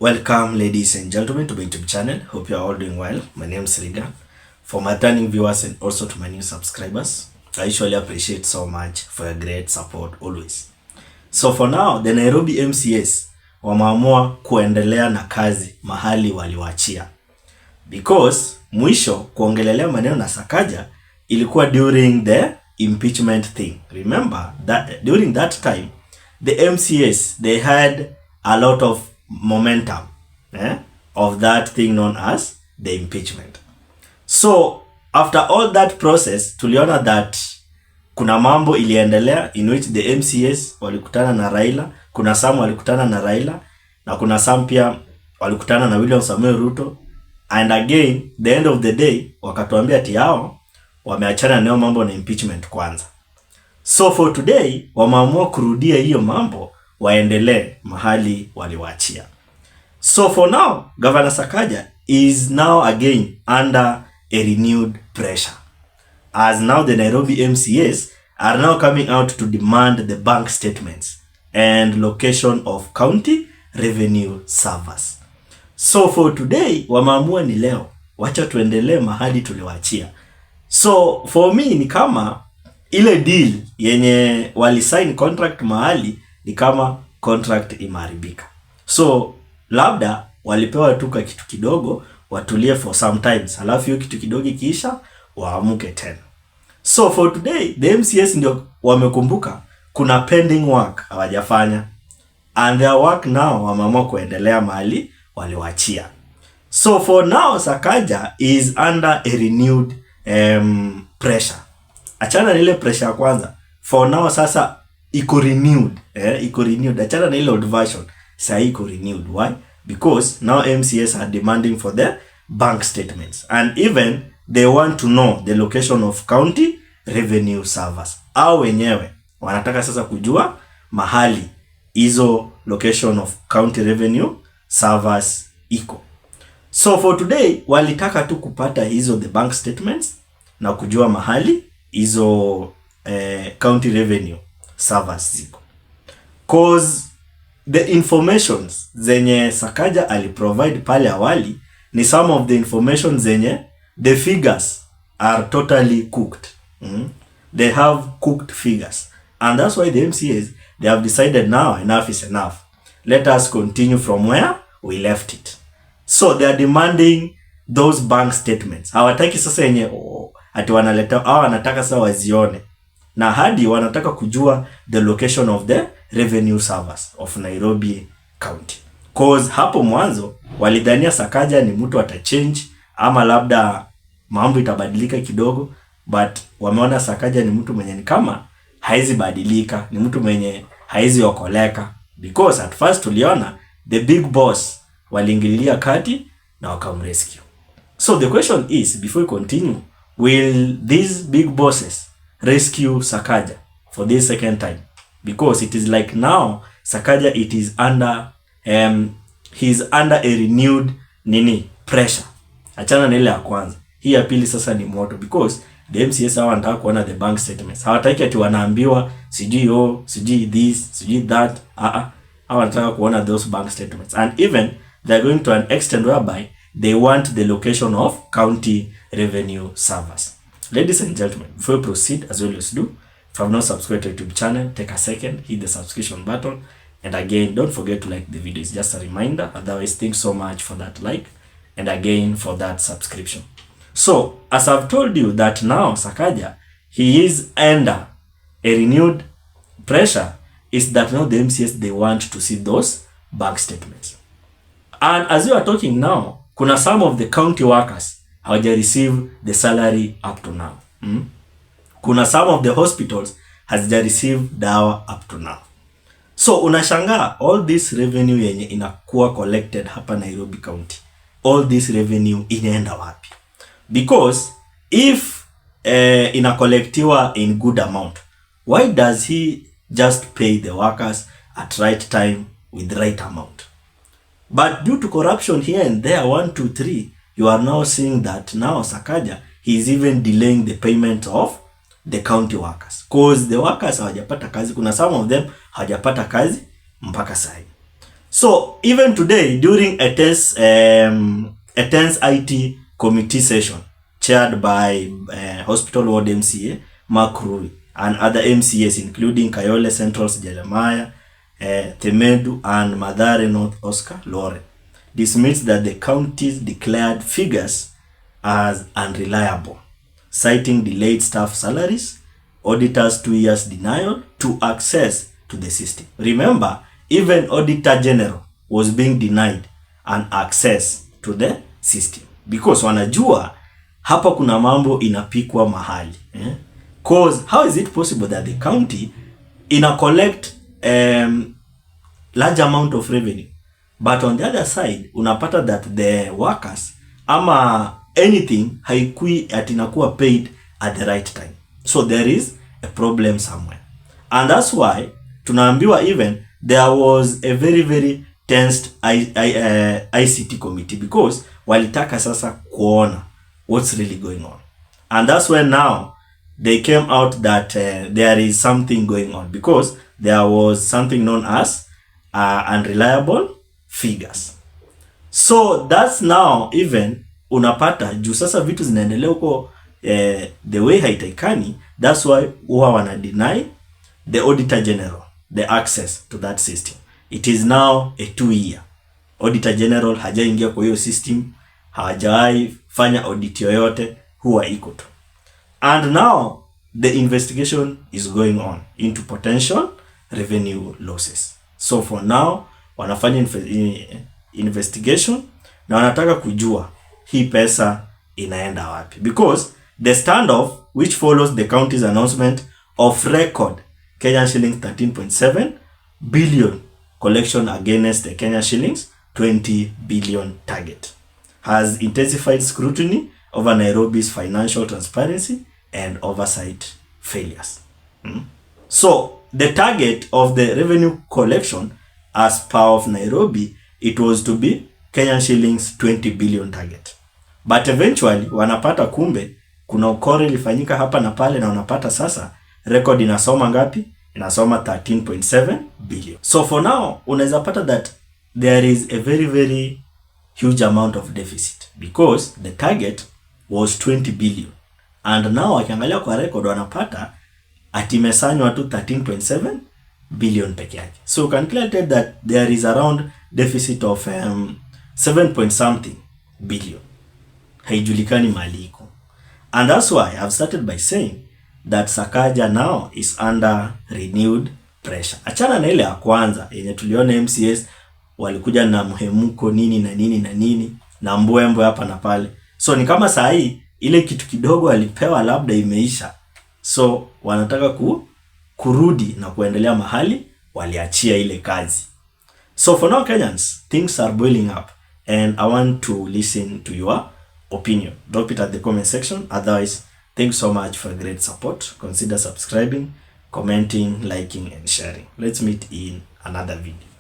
Welcome ladies and gentlemen to my YouTube channel. Hope you are all doing well. My name is Riga. For my returning viewers and also to my new subscribers, I usually appreciate so much for your great support always. So for now, the Nairobi MCAs wameamua kuendelea na kazi mahali waliwaachia. Because mwisho kuongelelea maneno na Sakaja ilikuwa during the impeachment thing. Remember that during that time the MCAs, they had a lot of momentum of that thing known as the impeachment. So after all that process, tuliona that kuna mambo iliendelea in which the MCAs walikutana na Raila, kuna some walikutana na Raila na kuna some pia walikutana na William Samuel Ruto, and again the end of the day wakatuambia ati hao wameachana nayo mambo na impeachment kwanza. So for today wameamua kurudia hiyo mambo waendelee mahali waliwaachia. So for now, Governor Sakaja is now again under a renewed pressure, as now the Nairobi MCAs are now coming out to demand the bank statements and location of county revenue servers. So for today, wameamua ni leo, wacha tuendelee mahali tuliwaachia. So for me ni kama ile deal yenye wali sign contract mahali ni kama contract imeharibika. So labda walipewa tu kitu kidogo watulie for some times, halafu hiyo kitu kidogo kiisha waamuke tena. So for today the MCAs ndio wamekumbuka kuna pending work hawajafanya, and their work now wameamua kuendelea mahali waliwaachia. So for now Sakaja is under a renewed pressure. Achana na ile pressure ya kwanza. For now sasa iko renewed, iko renewed. Achana na ile old version, sasa iko renewed. Why? Because now MCAs are demanding for the bank statements, and even they want to know the location of county revenue servers. Au wenyewe wanataka sasa kujua mahali hizo location of county revenue servers iko. So for today walitaka tu kupata hizo the bank statements na kujua mahali hizo county revenue servers ziko. Cause the informations zenye Sakaja aliprovide pale awali ni some of the information zenye the figures are totally cooked. They have cooked figures, and that's why the MCAs, they have decided now enough is enough. Let us continue from where we left it. So they are demanding those bank statements. Hawataki sasa yenye ati wanaleta, wanataka sasa wazione, na hadi wanataka kujua the location of the revenue servers of Nairobi County. Cause hapo mwanzo walidhania Sakaja ni mtu atachange ama labda mambo itabadilika kidogo, but wameona Sakaja ni mtu mwenye ni kama haizi badilika, ni mtu mwenye haizi okoleka. Because at first tuliona the big boss waliingilia kati na wakamrescue. So the question is, before we continue, will these big bosses rescue Sakaja for this second time? Because it is like now Sakaja, it is under he's under a renewed pressure. Achana na ile ya kwanza, hii ya pili sasa ni moto, because the MCAs wanataka kuona the bank statements. Hawataki ati wanaambiwa sijui this sijui that. Wanataka kuona those bank statements, and even they are going to an extent whereby they want the location of county revenue servers. Ladies and gentlemen, before we proceed, as we always do, if you have not subscribed to our YouTube channel, take a second, hit the subscription button, and again, don't forget to like the video. It's just a reminder. Otherwise, thanks so much for that like, and again for that subscription. So, as I've told you that now Sakaja, he is under a renewed pressure, is that now the MCAs, they want to see those bank statements. And as you are talking now, kuna some of the county workers hawaja receive the salary up to now. Kuna some of the hospitals hazija receive dawa up to now. So unashangaa all this revenue yenye inakuwa collected hapa Nairobi County, all this revenue inaenda wapi? Because if inakolektiwa in good amount, why does he just pay the workers at right time with right amount? But due to corruption here and there, 1, 2, 3, you are now seeing that now Sakaja, he is even delaying the payment of the county workers. Cause the workers hawajapata kazi. Kuna some of them hawajapata kazi mpaka sasa. So even today, during a tense IT committee session chaired by Hospital Ward MCA Mark Rui and other MCAs including Kayole Central's Jeremiah Temedu and Mathare North Oscar Lore, dismissed that the county's declared figures as unreliable, citing delayed staff salaries, auditors' 2 years denial to access to the system. Remember, even Auditor General was being denied an access to the system because wanajua hapa kuna mambo inapikwa mahali. Cause how is it possible that the county collect large amount of revenue, but on the other side unapata that the workers ama anything haikui atinakuwa paid at the right time. So there is a problem somewhere, and that's why tunaambiwa even there was a very tensed ICT committee because walitaka sasa kuona what's really going on, and that's when now they came out that there is something going on because there was something known as unreliable figures. So that's now even unapata juu sasa vitu zinaendelea huko the way haitakani. That's why huwa wana deny the Auditor General the access to that system. It is now a 2-year. Auditor General hajaingia kwa hiyo system, hajai fanya audit yoyote, huwa iko tu. And now the investigation is going on into potential revenue losses. So for now wanafanya investigation na wanataka kujua hii pesa inaenda wapi, because the standoff which follows the county's announcement of record Kenyan shillings 13.7 billion collection against the Kenya shillings 20 billion target has intensified scrutiny over Nairobi's financial transparency and oversight failures. So the target of the revenue collection as per of Nairobi, it was to be Kenyan shillings 20 billion target. But eventually wanapata kumbe kuna ukora ilifanyika hapa na pale, na wanapata sasa record inasoma ngapi? Inasoma 13.7 billion. So for now unaweza pata that there is a very huge amount of deficit because the target was 20 billion, and now wakiangalia kwa record wanapata atimesanywa tu 13.7 billion peke yake. So you can clearly tell that there is around deficit of 7 point something billion. Haijulikani mali iko. And that's why I've started by saying that SAKAJA now is under renewed pressure. Achana na ile ya kwanza yenye tuliona MCS walikuja na mhemuko nini na nini na nini na mbwembwe hapa na pale. So ni kama saa hii ile kitu kidogo alipewa labda imeisha. So wanataka kurudi na kuendelea mahali waliachia ile kazi. So for now Kenyans, things are boiling up and I want to listen to your opinion. Drop it at the comment section. Otherwise, thanks so much for great support. Consider subscribing, commenting, liking and sharing. Let's meet in another video.